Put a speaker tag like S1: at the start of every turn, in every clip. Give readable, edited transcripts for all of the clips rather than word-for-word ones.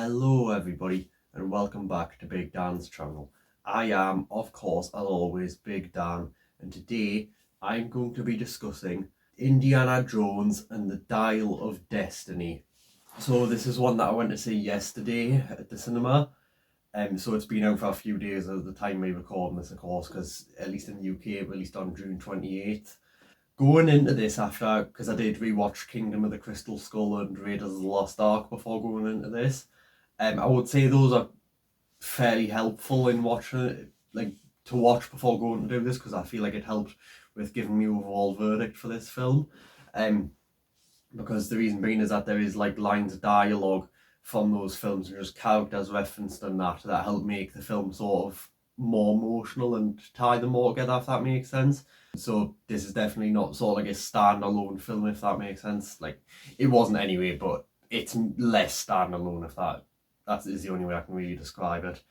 S1: Hello everybody and welcome back to Big Dan's channel. I am, of course, as always, Big Dan, and today I'm going to be discussing Indiana Jones and the Dial of Destiny. So this is one that I went to see yesterday at the cinema. So it's been out for a few days at the time we record this, of course, because at least in the UK it released on June 28th. Going into this after, because I did rewatch Kingdom of the Crystal Skull and Raiders of the Lost Ark before going into this. I would say those are fairly helpful in watching it, like to watch before going to do this, because I feel like it helped with giving me overall verdict for this film. Because the reason being is that there is like lines of dialogue from those films and just characters referenced in that help make the film sort of more emotional and tie them all together, if that makes sense. So this is definitely not sort of like a standalone film, if that makes sense. Like it wasn't anyway, but it's less standalone, if that is the only way I can really describe it.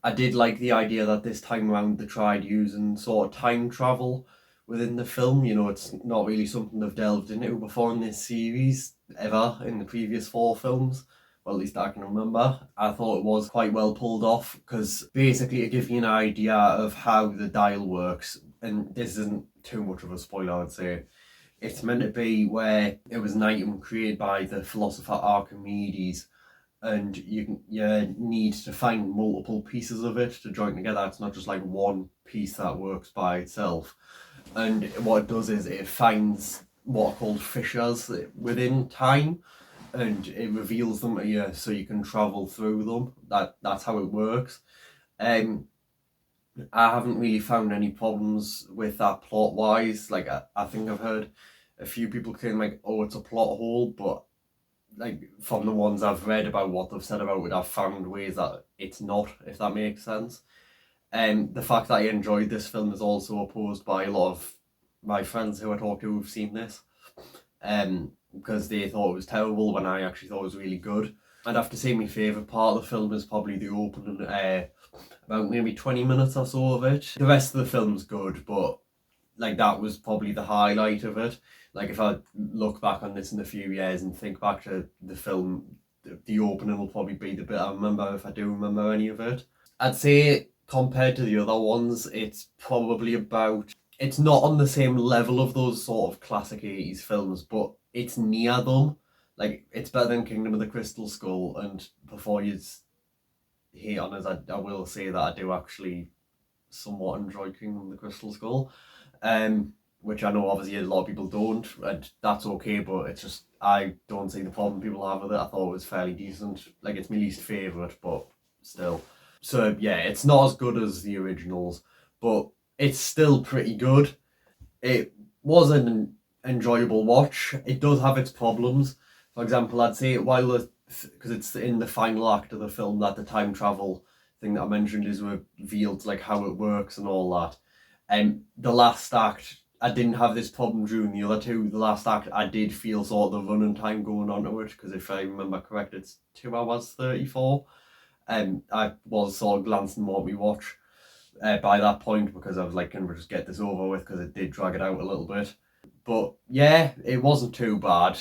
S1: I did like the idea that this time around they tried using sort of time travel within the film. You know, it's not really something they've delved into before in this series, ever, in the previous 4 films. Well, at least I can remember. I thought it was quite well pulled off, because basically to give you an idea of how the dial works, and this isn't too much of a spoiler, I'd say, it's meant to be where it was an item created by the philosopher Archimedes, and you need to find multiple pieces of it to join together. It's not just like one piece that works by itself. And what it does is it finds what are called fissures within time, and it reveals them to you so you can travel through them. That's how it works. I haven't really found any problems with that plot wise. Like I think I've heard a few people claim like, oh, it's a plot hole, but like from the ones I've read about what they've said about it, I've found ways that it's not, if that makes sense. The fact that I enjoyed this film is also opposed by a lot of my friends who I talk to who've seen this, because they thought it was terrible when I actually thought it was really good. I'd have to say my favourite part of the film is probably the opening, about maybe 20 minutes or so of it. The rest of the film's good, but like that was probably the highlight of it. Like if I look back on this in a few years and think back to the film, the opening will probably be the bit I remember, if I do remember any of it. I'd say compared to the other ones, it's probably about, it's not on the same level of those sort of classic 80s films, but it's near them. Like it's better than Kingdom of the Crystal Skull, and before you hate on us, I will say that I do actually somewhat enjoy Kingdom of the Crystal Skull. Which I know obviously a lot of people don't, and that's okay, but it's just, I don't see the problem people have with it. I thought it was fairly decent. Like it's my least favourite, but still. So yeah, it's not as good as the originals, but it's still pretty good. It was an enjoyable watch. It does have its problems. For example, I'd say because it's in the final act of the film that the time travel thing that I mentioned is revealed, like how it works and all that. The last act, I didn't have this problem during the other two. The last act, I did feel sort of the running time going on to it, because if I remember correct, it's 2 hours 34. I was sort of glancing more at my watch by that point, because I was like, can we just get this over with, because it did drag it out a little bit. But yeah, it wasn't too bad.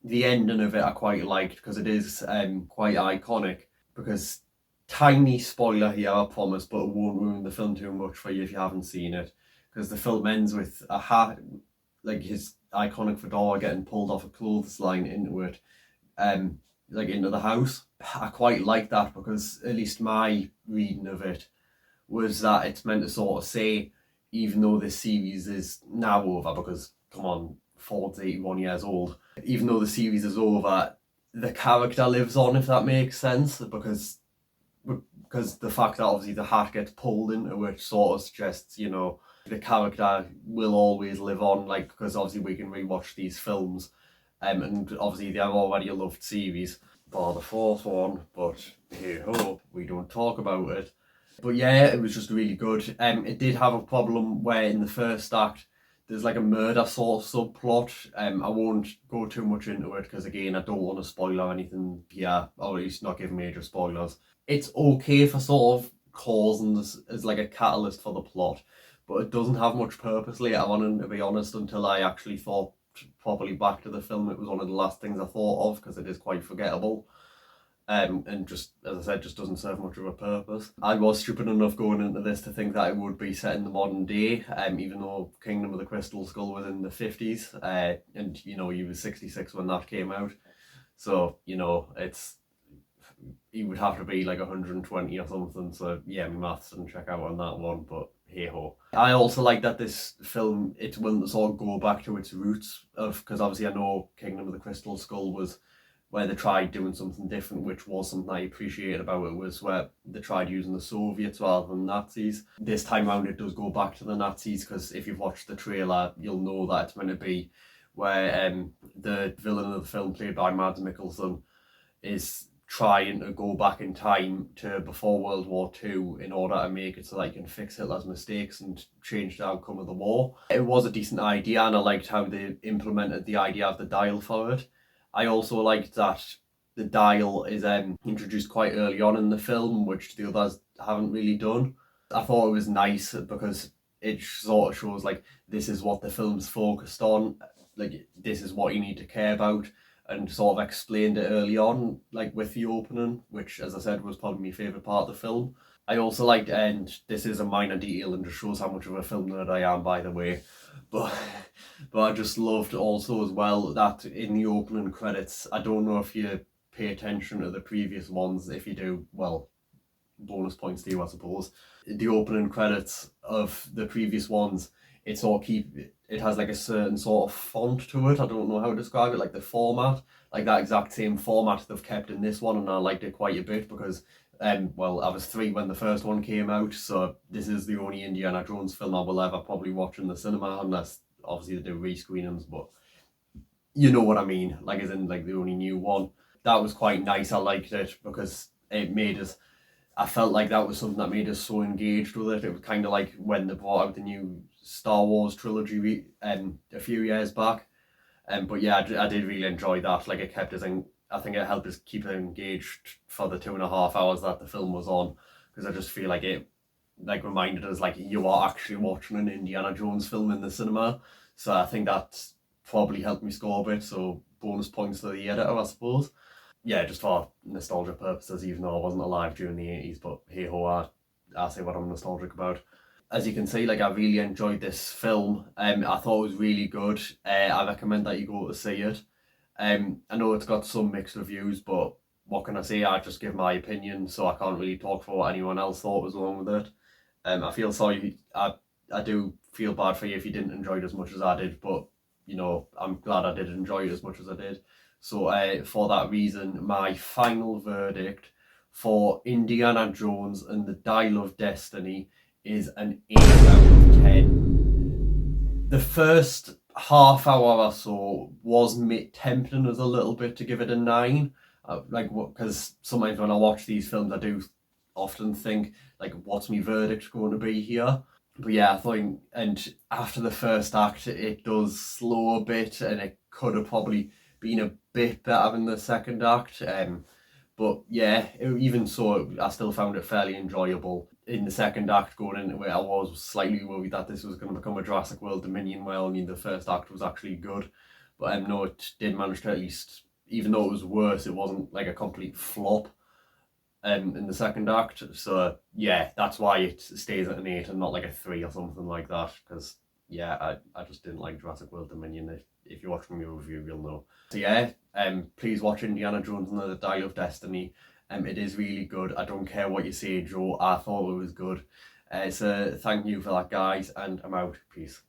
S1: The ending of it I quite liked, because it is quite iconic, because tiny spoiler here, I promise, but it won't ruin the film too much for you if you haven't seen it, because the film ends with a hat, like his iconic fedora getting pulled off a clothesline into it, like into the house. I quite like that, because at least my reading of it was that it's meant to sort of say, even though this series is now over, because come on, Ford's 81 years old, even though the series is over, the character lives on, if that makes sense, because the fact that obviously the hat gets pulled into it sort of suggests, you know, the character will always live on, like, because obviously we can rewatch these films, and obviously they're already a loved series, bar the 4th one, but hey ho, we don't talk about it. But yeah, it was just really good. It did have a problem where in the first act there's like a murder sort of subplot. I won't go too much into it, because again, I don't want to spoil or anything here, or at least not give major spoilers. It's okay for sort of causing this as like a catalyst for the plot, but it doesn't have much purpose later on, and to be honest, until I actually thought properly back to the film, it was one of the last things I thought of, because it is quite forgettable. and just, as I said, just doesn't serve much of a purpose. I was stupid enough going into this to think that it would be set in the modern day, even though Kingdom of the Crystal Skull was in the 50s, and you know, he was 66 when that came out. So, you know, he would have to be like 120 or something. So yeah, my maths didn't check out on that one, but hey ho. I also like that this film, it's willing to sort of go back to its roots of, because obviously I know Kingdom of the Crystal Skull was where they tried doing something different, which was something I appreciated about it, was where they tried using the Soviets rather than Nazis. This time around it does go back to the Nazis, because if you've watched the trailer, you'll know that it's meant to be where the villain of the film, played by Mads Mikkelsen, is trying to go back in time to before World War II in order to make it so that you can fix Hitler's mistakes and change the outcome of the war. It was a decent idea, and I liked how they implemented the idea of the dial for it. I also liked that the dial is introduced quite early on in the film, which the others haven't really done. I thought it was nice because it sort of shows like this is what the film's focused on, like this is what you need to care about, and sort of explained it early on, like with the opening, which, as I said, was probably my favourite part of the film. I also liked, and this is a minor detail and just shows how much of a film nerd I am, by the way, but I just loved also as well that in the opening credits, I don't know if you pay attention to the previous ones. If you do, well, bonus points to you, I suppose. The opening credits of the previous ones, it has like a certain sort of font to it. I don't know how to describe it, like the format, like that exact same format they've kept in this one, and I liked it quite a bit because well, I was 3 when the first one came out, so this is the only Indiana Jones film I will ever probably watch in the cinema, unless obviously they do re-screenings, but you know what I mean, like as in like the only new one. That was quite nice. I liked it because it made us, I felt like that was something that made us so engaged with it. It was kind of like when they brought out the new Star Wars trilogy a few years back. But yeah, I did really enjoy that. Like it kept us in, I think it helped us keep it engaged for the 2.5 hours that the film was on, because I just feel like it like reminded us like you are actually watching an Indiana Jones film in the cinema. So I think that probably helped me score a bit. So bonus points to the editor, I suppose. Yeah, just for nostalgia purposes, even though I wasn't alive during the 80s, but hey ho, I say what I'm nostalgic about. As you can see, like I really enjoyed this film. I thought it was really good. I recommend that you go to see it. I know it's got some mixed reviews, but what can I say? I just give my opinion, so I can't really talk for what anyone else thought was wrong with it. I feel sorry. I do feel bad for you if you didn't enjoy it as much as I did, but you know, I'm glad I did enjoy it as much as I did. So for that reason, my final verdict for Indiana Jones and the Dial of Destiny is an 8 out of 10. The first half hour or so was tempting us a little bit to give it a 9. Like, because sometimes when I watch these films, I do often think, like, what's my verdict going to be here? But yeah, I thought, and after the first act, it does slow a bit, and it could have probably been a bit better in the second act. But yeah, even so, I still found it fairly enjoyable. In the second act, going into it, I was slightly worried that this was going to become a Jurassic World Dominion. Well, I mean, the first act was actually good, but no, it did manage to at least, even though it was worse, it wasn't like a complete flop in the second act. So yeah, that's why it stays at an 8 and not like a 3 or something like that. Because yeah, I just didn't like Jurassic World Dominion. If you watch my review, you'll know. So yeah, please watch Indiana Jones and the Dial of Destiny. It is really good. I don't care what you say, Joe. I thought it was good. So thank you for that, guys, and I'm out. Peace.